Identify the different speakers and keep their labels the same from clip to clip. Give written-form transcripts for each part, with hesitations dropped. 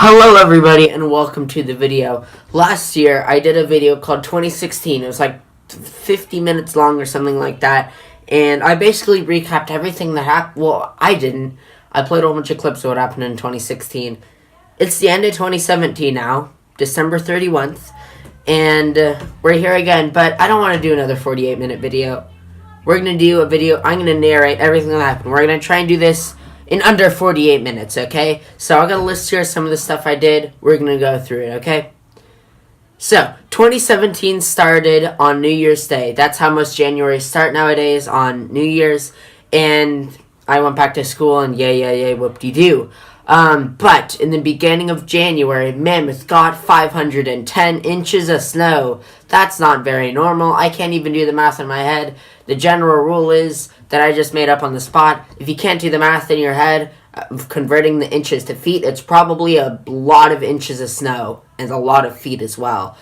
Speaker 1: Hello everybody and welcome to the video. Last year I did a video called 2016. It was like 50 minutes long or something like that. And I basically recapped everything that happened. Well, I didn't. I played a whole bunch of clips of what happened in 2016. It's the end of 2017 now. December 31st. And we're here again. But I don't want to do another 48-minute video. We're going to do a video. I'm going to narrate everything that happened. We're going to try and do this in under 48 minutes, okay? So I'm going to list here some of the stuff I did. We're going to go through it, okay? So, 2017 started on New Year's Day. That's how most Januarys start nowadays, on New Year's. And I went back to school and yay, whoop-de-doo. But in the beginning of January, Mammoth got 510 inches of snow. That's not very normal. I can't even do the math in my head. The general rule is that I just made up on the spot. If you can't do the math in your head of converting the inches to feet, it's probably a lot of inches of snow and a lot of feet as well.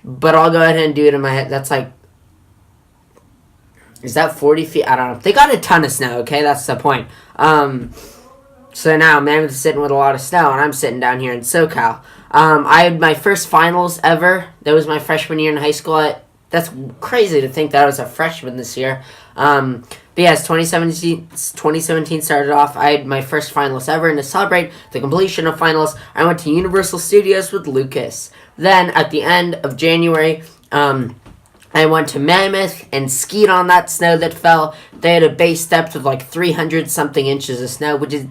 Speaker 1: But I'll go ahead and do it in my head. That's like, is that 40 feet? I don't know. They got a ton of snow, okay? That's the point. So now Mammoth's sitting with a lot of snow, and I'm sitting down here in SoCal. I had my first finals ever. That was my freshman year in high school. That's crazy to think that I was a freshman this year. But yes, 2017 started off. I had my first finals ever, and to celebrate the completion of finals, I went to Universal Studios with Lucas. Then, at the end of January, I went to Mammoth and skied on that snow that fell. They had a base depth of like 300-something inches of snow, which is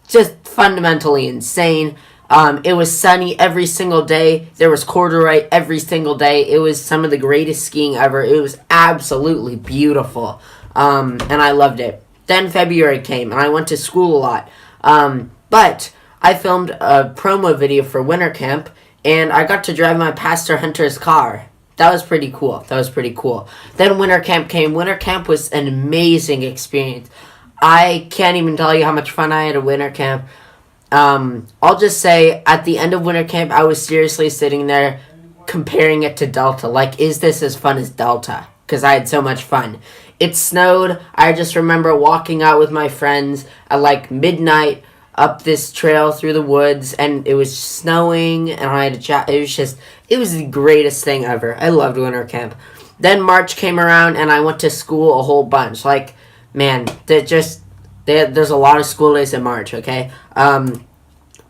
Speaker 1: just fundamentally insane. It was sunny every single day. There was corduroy every single day. It was some of the greatest skiing ever. It was absolutely beautiful. And I loved it. Then February came, and I went to school a lot. But I filmed a promo video for winter camp, and I got to drive my Pastor Hunter's car. That was pretty cool. Then winter camp came. Winter camp was an amazing experience. I can't even tell you how much fun I had at winter camp. I'll just say, at the end of winter camp, I was seriously sitting there comparing it to Delta. Like, is this as fun as Delta? Because I had so much fun. It snowed. I just remember walking out with my friends at like midnight up this trail through the woods, and it was snowing, and I had a chat. It was the greatest thing ever. I loved winter camp. Then March came around, and I went to school a whole bunch. Like, man, there's a lot of school days in March, okay?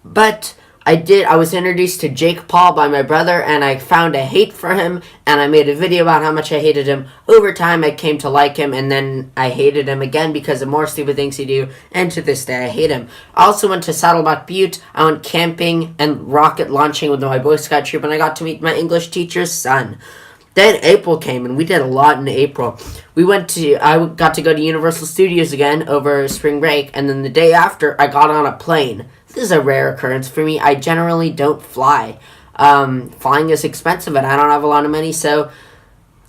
Speaker 1: But I was introduced to Jake Paul by my brother, and I found a hate for him, and I made a video about how much I hated him. Over time, I came to like him, and then I hated him again because of more stupid things he do, and to this day, I hate him. I also went to Saddleback Butte. I went camping and rocket launching with my Boy Scout troop, and I got to meet my English teacher's son. Then April came, and we did a lot in April. I got to go to Universal Studios again over spring break, and then the day after, I got on a plane. This is a rare occurrence for me. I generally don't fly. Flying is expensive, and I don't have a lot of money, so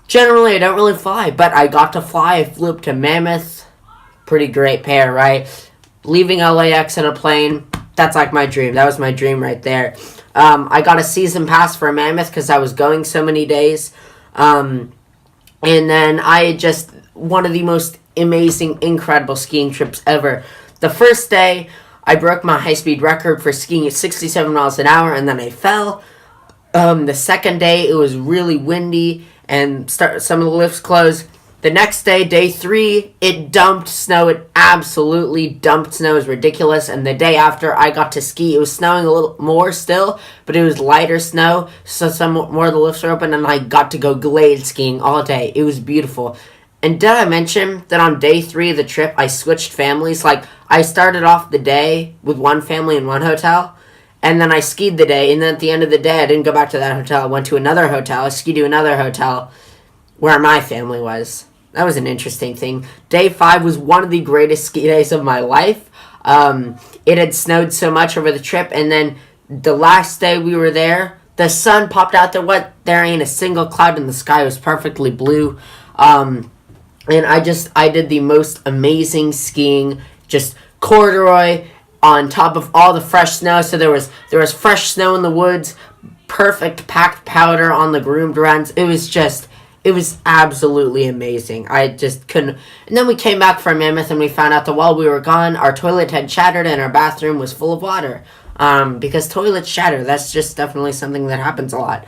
Speaker 1: generally I don't really fly. But I got to fly. I flew up to Mammoth. Pretty great pair, right? Leaving LAX in a plane, that's like my dream. That was my dream right there. I got a season pass for Mammoth because I was going so many days. And then I had just one of the most amazing, incredible skiing trips ever. The first day, I broke my high-speed record for skiing at 67 miles an hour, and then I fell. The second day, it was really windy, and some of the lifts closed. The next day, day 3, it dumped snow. It absolutely dumped snow. It was ridiculous. And the day after, I got to ski. It was snowing a little more still, but it was lighter snow, so some more of the lifts were open, and I got to go glade skiing all day. It was beautiful. And did I mention that on day 3 of the trip, I switched families? Like, I started off the day with one family in one hotel, and then I skied the day, and then at the end of the day, I didn't go back to that hotel. I went to another hotel. I skied to another hotel where my family was. That was an interesting thing. Day 5 was one of the greatest ski days of my life. It had snowed so much over the trip, and then the last day we were there, the sun popped out there. There ain't a single cloud in the sky. It was perfectly blue. And I did the most amazing skiing, just corduroy on top of all the fresh snow. So there was fresh snow in the woods, perfect packed powder on the groomed runs. It was absolutely amazing. I just couldn't. And then we came back from Mammoth, and we found out that while we were gone, our toilet had shattered and our bathroom was full of water. because toilets shatter. That's just definitely something that happens a lot.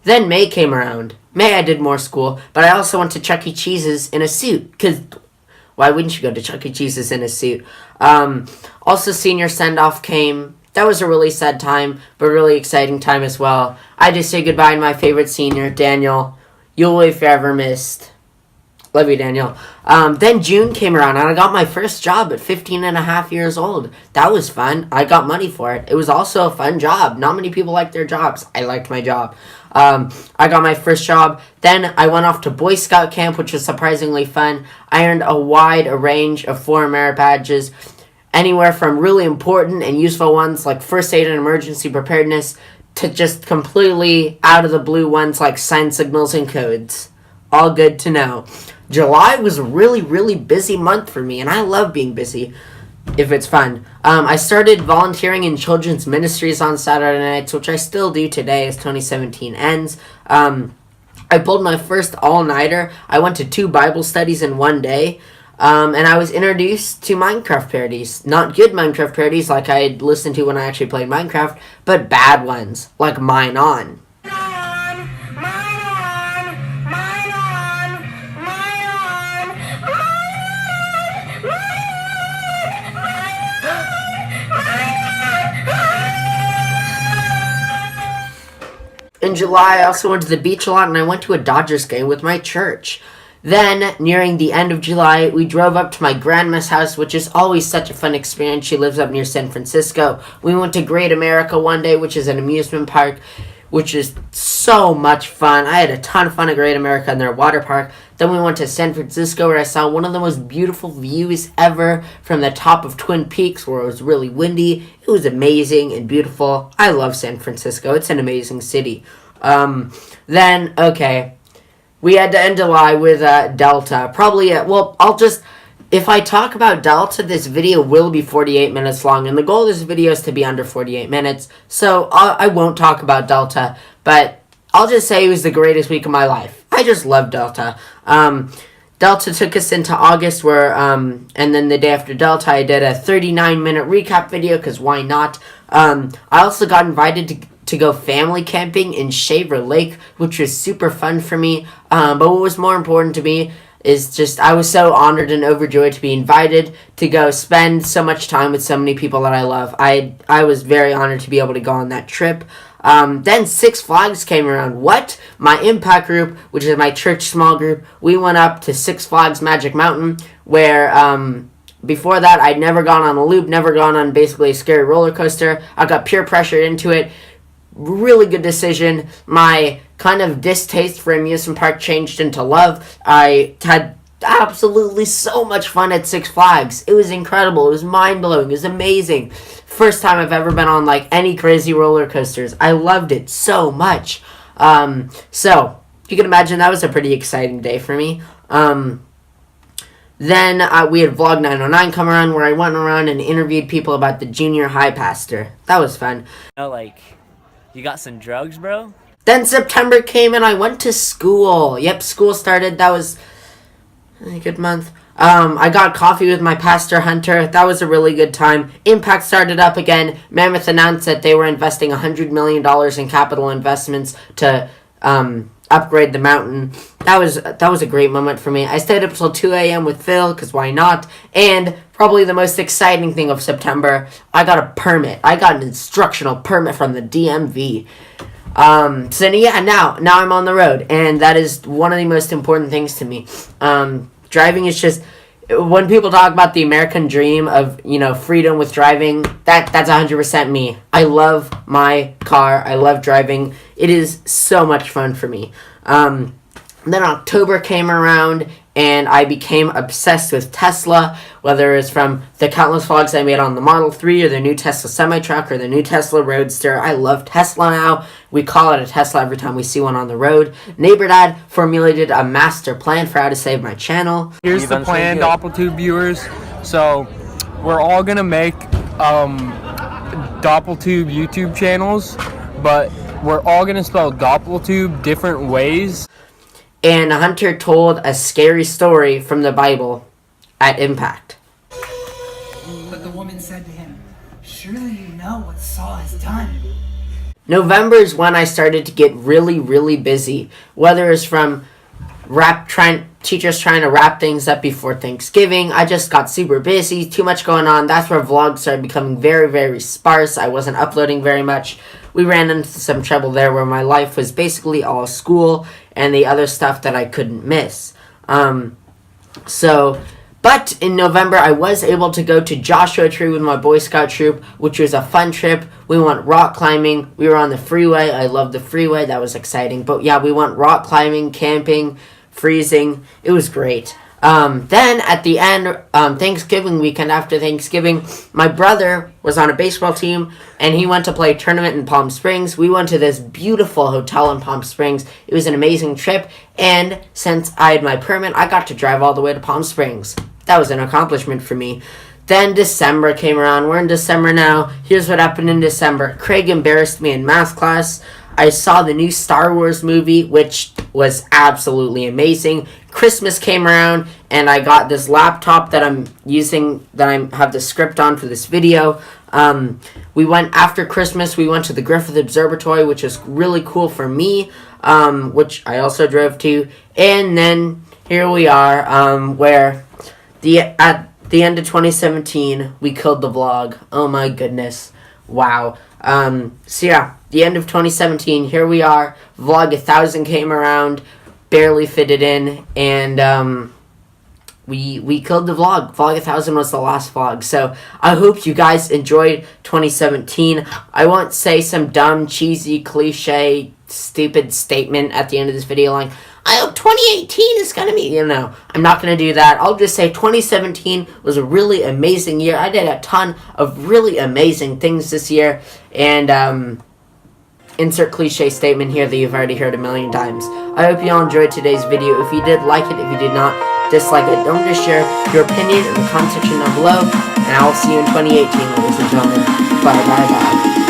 Speaker 1: Then May came around. May I did more school, but I also went to Chuck E. Cheese's in a suit, because why wouldn't you go to Chuck E. Cheese's in a suit? Also, senior send-off came. That was a really sad time, but really exciting time as well. I just say goodbye to my favorite senior, Daniel. You'll be forever missed. Love you, Daniel. Then June came around, and I got my first job at 15 and a half years old. That was fun. I got money for it. It was also a fun job. Not many people like their jobs. I liked my job. I got my first job. Then I went off to Boy Scout camp, which was surprisingly fun. I earned a wide range of foreign merit badges, anywhere from really important and useful ones like first aid and emergency preparedness to just completely out of the blue ones like sign signals and codes. All good to know. July was a really, really busy month for me, and I love being busy if it's fun. I started volunteering in children's ministries on Saturday nights, which I still do today as 2017 ends. I pulled my first all-nighter. I went to 2 Bible studies in one day, and I was introduced to Minecraft parodies. Not good Minecraft parodies like I listened to when I actually played Minecraft, but bad ones, like Mine On. In July, I also went to the beach a lot, and I went to a Dodgers game with my church. Then, nearing the end of July, we drove up to my grandma's house, which is always such a fun experience. She lives up near San Francisco. We went to Great America one day, which is an amusement park, which is so much fun. I had a ton of fun at Great America in their water park. Then we went to San Francisco, where I saw one of the most beautiful views ever from the top of Twin Peaks, where it was really windy. It was amazing and beautiful. I love San Francisco. It's an amazing city. Then, okay, we had to end July with Delta. Probably, if I talk about Delta, this video will be 48 minutes long, and the goal of this video is to be under 48 minutes, so I won't talk about Delta, but I'll just say it was the greatest week of my life. I just love Delta. Delta took us into August, where, and then the day after Delta, I did a 39-minute recap video, because why not? I also got invited to go family camping in Shaver Lake, which was super fun for me, but what was more important to me is just I was so honored and overjoyed to be invited to go spend so much time with so many people that I love. I was very honored to be able to go on that trip. Then Six Flags came around. What? My impact group, which is my church small group, we went up to Six Flags Magic Mountain, where before that I'd never gone on a loop, never gone on basically a scary roller coaster. I got peer pressured into it. Really good decision. My kind of distaste for amusement park changed into love. I had absolutely so much fun at Six Flags. It was incredible. It was mind-blowing. It was amazing. First time I've ever been on like any crazy roller coasters. I loved it so much. So you can imagine that was a pretty exciting day for me. Then we had Vlog 909 come around, where I went around and interviewed people about the junior high pastor. That was fun.
Speaker 2: You got some drugs, bro?
Speaker 1: Then September came and I went to school. Yep, school started. That was a good month. I got coffee with my pastor, Hunter. That was a really good time. Impact started up again. Mammoth announced that they were investing $100 million in capital investments to upgrade the mountain. That was a great moment for me. I stayed up till 2 a.m. with Phil, because why not? And probably the most exciting thing of September, I got a permit. I got an instructional permit from the DMV. So yeah, now I'm on the road, and that is one of the most important things to me. Driving is just, when people talk about the American dream of, freedom with driving, that's 100% me. I love my car. I love driving. It is so much fun for me. Then October came around, and I became obsessed with Tesla, whether it's from the countless vlogs I made on the Model 3 or the new Tesla semi-truck or the new Tesla Roadster. I love Tesla now. We call it a Tesla every time we see one on the road. Neighbor Dad formulated a master plan for how to save my channel.
Speaker 3: Here's the plan, Doppeltube viewers. So we're all going to make Doppeltube YouTube channels, but we're all going to spell Doppeltube different ways.
Speaker 1: And Hunter told a scary story from the Bible at Impact.
Speaker 4: But the woman said to him, Surely you know what Saul has done.
Speaker 1: November is when I started to get really, really busy. Whether it's from teachers trying to wrap things up before Thanksgiving. I just got super busy, too much going on. That's where vlogs started becoming very, very sparse. I wasn't uploading very much. We ran into some trouble there where my life was basically all school and the other stuff that I couldn't miss. But in November, I was able to go to Joshua Tree with my Boy Scout troop, which was a fun trip. We went rock climbing. We were on the freeway. I loved the freeway. That was exciting. But yeah, we went rock climbing, camping, freezing. It was great. Then at the end, Thanksgiving weekend after Thanksgiving, my brother was on a baseball team and he went to play a tournament in Palm Springs. We went to this beautiful hotel in Palm Springs. It was an amazing trip. And since I had my permit, I got to drive all the way to Palm Springs. That was an accomplishment for me. Then December came around. We're in December now. Here's what happened in December. Craig embarrassed me in math class. I saw the new Star Wars movie, which was absolutely amazing. Christmas came around, and I got this laptop that I'm using, that I have the script on for this video. After Christmas, we went to the Griffith Observatory, which was really cool for me, which I also drove to. And then here we are, where at the end of 2017, we killed the vlog. Oh my goodness. Wow. So yeah, the end of 2017, here we are. Vlog 1000 came around, barely fit it in, and we killed the vlog. Vlog 1000 was the last vlog. So I hope you guys enjoyed 2017. I won't say some dumb, cheesy, cliche, stupid statement at the end of this video like, I hope 2018 is going to be, I'm not going to do that. I'll just say 2017 was a really amazing year. I did a ton of really amazing things this year. And, insert cliche statement here that you've already heard a million times. I hope you all enjoyed today's video. If you did, like it. If you did not, dislike it. Don't just share your opinion in the comment section down below. And I will see you in 2018, ladies and gentlemen. Bye, bye, bye.